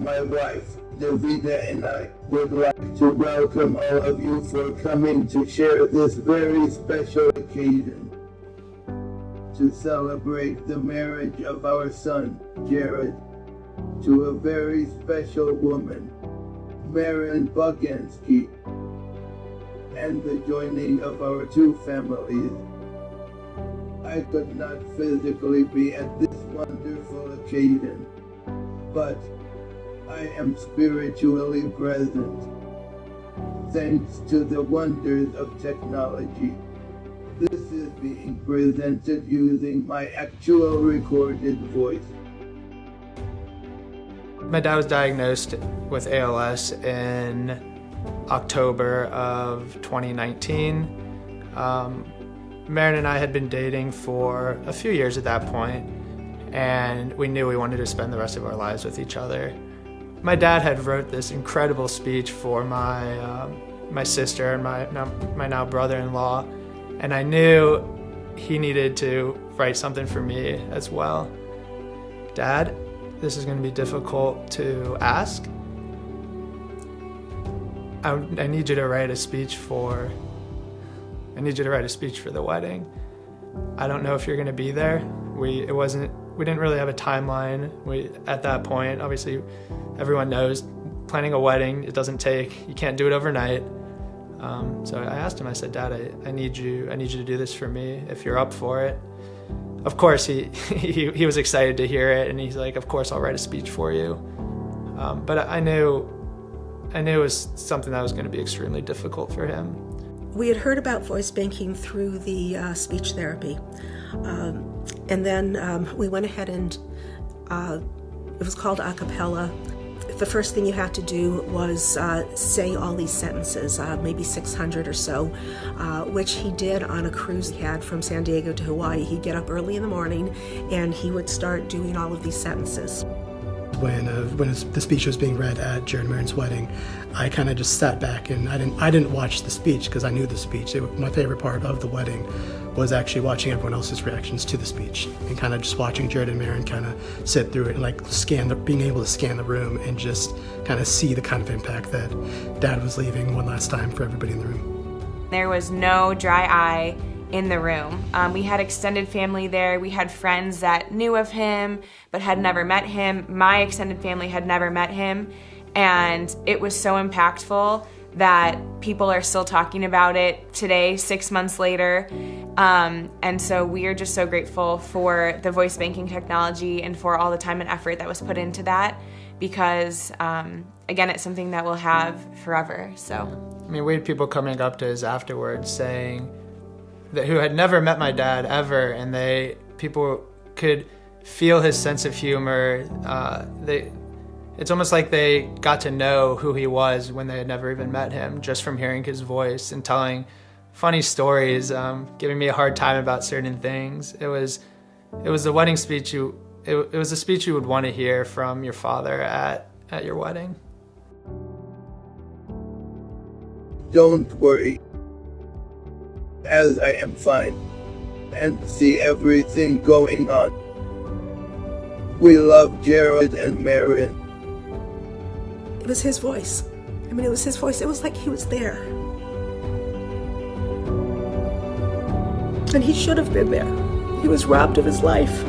my wife, Davida, and I would like to welcome all of you for coming to share this very special occasion to celebrate the marriage of our son, Jared, to a very special woman, Marin Bogansky, and the joining of our two families. I could not physically be at this wonderful occasion, but I am spiritually present, thanks to the wonders of technology. This is being presented using my actual recorded voice. My dad was diagnosed with ALS in October of 2019. Marin and I had been dating for a few years at that point, and we knew we wanted to spend the rest of our lives with each other. My dad had wrote this incredible speech for my sister and my now brother-in-law, and I knew he needed to write something for me as well. Dad, this is going to be difficult to ask. I need you to write a speech for the wedding. I don't know if you're going to be there. We didn't really have a timeline. At that point, obviously, everyone knows planning a wedding, you can't do it overnight. So I asked him, I said, Dad, I need you to do this for me if you're up for it. Of course, he was excited to hear it, and he's like, of course, I'll write a speech for you. But I knew it was something that was going to be extremely difficult for him. We had heard about voice banking through the speech therapy. And then we went ahead and it was called a cappella. The first thing you had to do was say all these sentences, maybe 600 or so, which he did on a cruise he had from San Diego to Hawaii. He'd get up early in the morning and he would start doing all of these sentences. When the speech was being read at Jared and Marin's wedding, I kind of just sat back and I didn't watch the speech because I knew the speech. My favorite part of the wedding was actually watching everyone else's reactions to the speech and kind of just watching Jared and Marin kind of sit through it and like being able to scan the room and just kind of see the kind of impact that Dad was leaving one last time for everybody in the room. There was no dry eye in the room. We had extended family there. We had friends that knew of him but had never met him. My extended family had never met him, and it was so impactful that people are still talking about it today, 6 months later. And so we are just so grateful for the voice banking technology and for all the time and effort that was put into that, because again, it's something that we'll have forever. So I mean, we had people coming up to us afterwards saying that who had never met my dad ever, and people could feel his sense of humor. It's almost like they got to know who he was when they had never even met him, just from hearing his voice and telling funny stories, giving me a hard time about certain things. It was the wedding speech it was a speech you would want to hear from your father at your wedding. Don't worry, as I am fine and see everything going on. We love Jared and Marin. It was his voice. I mean, it was his voice. It was like he was there. And he should have been there. He was robbed of his life.